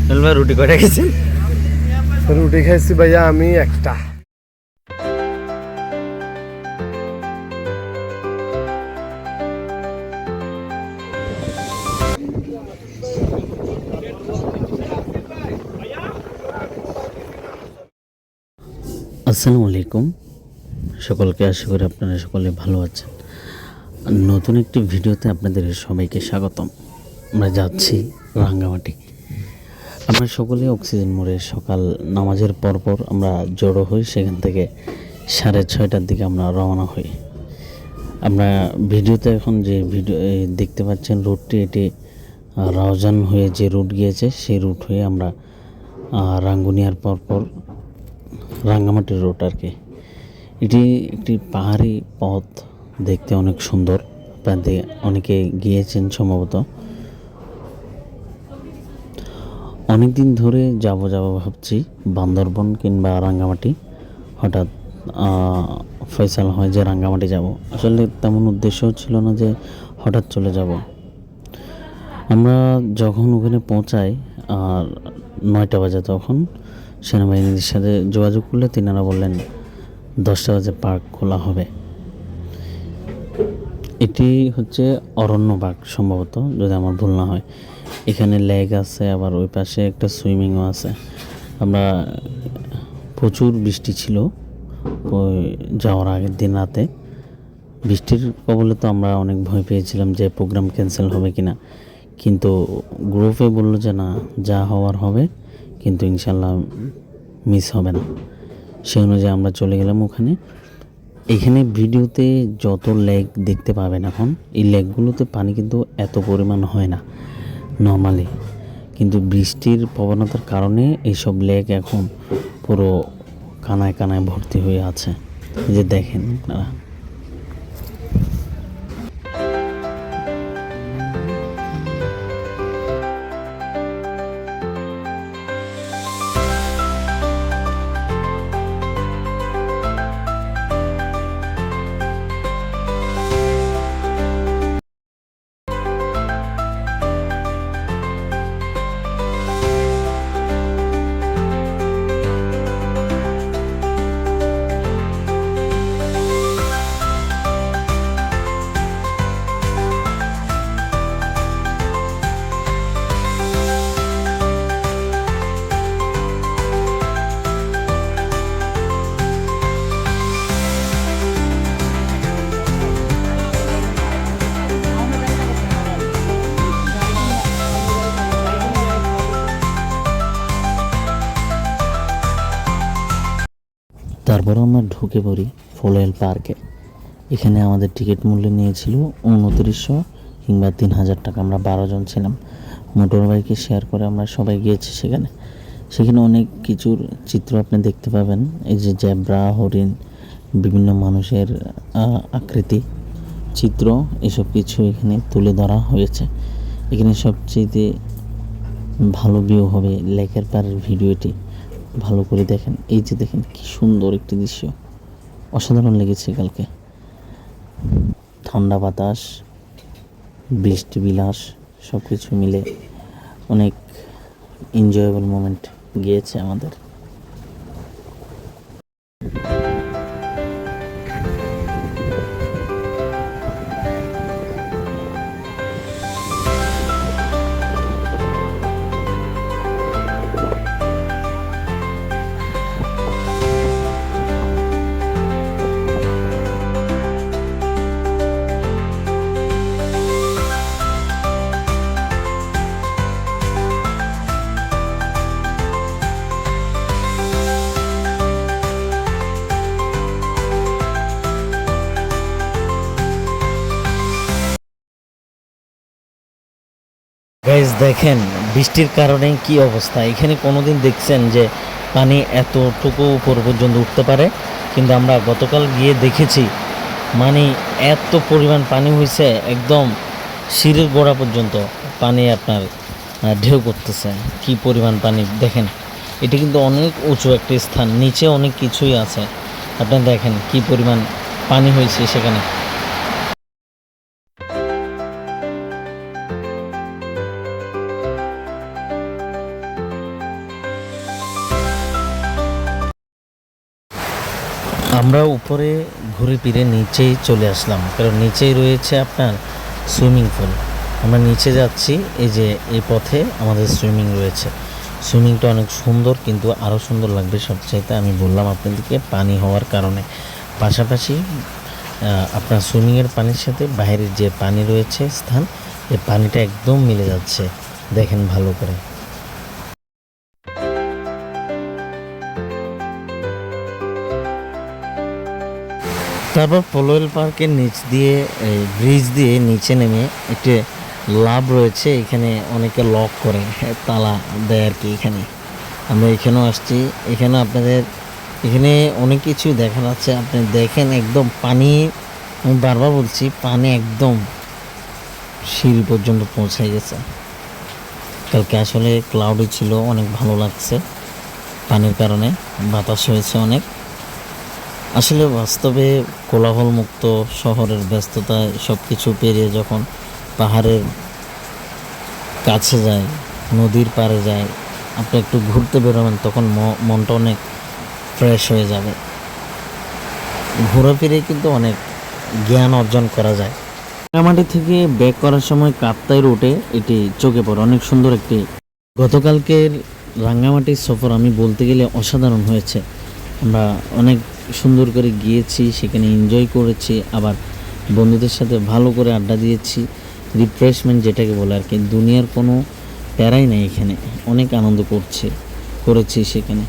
রুটি কয়টা খেয়েছেন? রুটি খাইছি ভাইয়া আমি একটা। আসসালামু আলাইকুম সকলকে, আশা করি আপনারা সকলে ভালো আছেন। নতুন একটি ভিডিওতে আপনাদের সবাইকে স্বাগতম। আমরা যাচ্ছি রাঙ্গামাটি। আমরা সকলে অক্সিজেন মোড়ে সকাল নামাজের পরপর আমরা জড়ো হই, সেখান থেকে 6:30টার দিকে আমরা রওনা হই। আমরা ভিডিওতে এখন যে ভিডিও দেখতে পাচ্ছেন রুটটি, এটি রাউজান হয়ে যে রুট গিয়েছে সেই রুট হয়ে আমরা রাঙ্গুনিয়ার পরপর রাঙ্গামাটির রোড আর কি। এটি একটি পাহাড়ি পথ, দেখতে অনেক সুন্দর। আপনাদের অনেকে গিয়েছেন সম্ভবত। অনেক দিন ধরে যাব ভাবছি বান্দরবন কিংবা রাঙ্গামাটি। হঠাৎ ফয়সাল হয় যে রাঙ্গামাটি যাব। আসলে তেমন উদ্দেশ্য ছিল না যে হঠাৎ চলে যাব। আমরা যখন ওখানে পৌঁছাই আর 9টা বাজে, তখন সেনাবাহিনীর সাথে যোগাযোগ করলে তিনারা বললেন 10টা বাজে পার্ক খোলা হবে। এটি হচ্ছে অরণ্যবাগ সম্ভবত, যদি আমার ভুল না হয়। এখানে লেক আছে, আবার ওই পাশে একটা সুইমিংও আছে। আমরা প্রচুর বৃষ্টি ছিল ওই যাওয়ার আগের দিন রাতে। বৃষ্টির কবলে তো আমরা অনেক ভয় পেয়েছিলাম যে প্রোগ্রাম ক্যান্সেল হবে কিনা, কিন্তু গ্রুপে বললো যে না, যা হওয়ার হবে, কিন্তু ইনশাল্লাহ মিস হবে না। সেই অনুযায়ী আমরা চলে গেলাম ওখানে। এখানে ভিডিওতে যত লেক দেখতে পাবেন এখন, এই লেকগুলোতে পানি কিন্তু এত পরিমাণ হয় না নর্মালি, কিন্তু বৃষ্টির প্রবণতার কারণে এইসব লেক এখন পুরো কানায় কানায় ভর্তি হয়ে আছে। এই যে দেখেন আপনারা। তারপর আমরা ঢুকে পড়ি ফোলেল পার্কে। এখানে আমাদের টিকিট মূল্য নিয়েছিল 2900 কিংবা 3000 টাকা। আমরা 12 জন ছিলাম। মোটর বাইকে শেয়ার করে আমরা সবাই গিয়েছি সেখানে। সেখানে অনেক কিছুর চিত্র আপনি দেখতে পাবেন। এই যে জেব্রা, হরিণ, বিভিন্ন মানুষের আকৃতি, চিত্র, এসব কিছু এখানে তুলে ধরা হয়েছে। এখানে সবচেয়ে ভালো ভিউ হবে লেকের পাড়ের ভিডিওটি। ভালো করে দেখেন। এই যে দেখেন কি সুন্দর একটি দৃশ্য, অসাধারণ লেগেছে কালকে। ঠান্ডা বাতাস, বৃষ্টি বিলাস, সব কিছু মিলে অনেক এনজয়েবল মোমেন্ট গিয়েছে আমাদের। গাইজ দেখেন বৃষ্টির কারণে কি অবস্থা। এখানে কোনোদিন দেখছেন যে পানি এতটুকু উপর পর্যন্ত উঠতে পারে? কিন্তু আমরা গতকাল গিয়ে দেখেছি মানে এত পরিমাণ পানি হয়েছে, একদম সিঁড়ির গোড়া পর্যন্ত পানি আপনার ঢেউ করতেছে। কি পরিমাণ পানি দেখেন। এটা কিন্তু অনেক উঁচু একটা স্থান, নিচে অনেক কিছুই আছে। আপনি দেখেন কি পরিমাণ পানি হয়েছে সেখানে। আমরা উপরে ঘুরে ফিরে নিচেই চলে আসলাম, কারণ নিচেই রয়েছে আপনার সুইমিং পুল। আমরা নিচে যাচ্ছি, এই যে এই পথে আমাদের সুইমিং রয়েছে। সুইমিংটা অনেক সুন্দর, কিন্তু আরও সুন্দর লাগবে সবচাইতে আমি বললাম আপনাদেরকে পানি হওয়ার কারণে। পাশাপাশি আপনার সুইমিংয়ের পানির সাথে বাইরের যে পানি রয়েছে স্থান, এই পানিটা একদম মিলে যাচ্ছে, দেখেন ভালো করে। তারপর পোলোয়েল পার্কের নিচ দিয়ে এই ব্রিজ দিয়ে নিচে নেমে একটি লাভ রয়েছে, এখানে অনেকে লক করে তালা দেয় আর কি। এখানে আমরা এখানেও আসছি, এখানে আপনাদের এখানে অনেক কিছু দেখার আছে। আপনি দেখেন একদম পানি, আমি বারবার বলছি পানি একদম সিঁড়ি পর্যন্ত পৌঁছায় গেছে। কালকে আসলে ক্লাউডি ছিল, অনেক ভালো লাগছে পানির কারণে, বাতাস হয়েছে অনেক। আসলে বাস্তবে কোলাহলমুক্ত শহরের ব্যস্ততায় সব কিছু পেরিয়ে যখন পাহাড়ের কাছে যায়, নদীর পাড়ে যায়, আপনি একটু ঘুরতে বেরোবেন, তখন মনটা অনেক ফ্রেশ হয়ে যাবে। ঘোরাফিরে কিন্তু অনেক জ্ঞান অর্জন করা যায়। রাঙামাটি থেকে ব্যাক করার সময় কাপ্তাই রুটে এটি চোখে পড়ে, অনেক সুন্দর একটি। গতকালকের রাঙ্গামাটির সফর আমি বলতে গেলে অসাধারণ হয়েছে। আমরা অনেক সুন্দর করে গিয়েছি, সেখানে এনজয় করেছি, আবার বন্ধুদের সাথে ভালো করে আড্ডা দিয়েছি। রিফ্রেশমেন্ট যেটাকে বলে আর কি, দুনিয়ার কোনো প্যারাই নেই এখানে, অনেক আনন্দ করেছি সেখানে।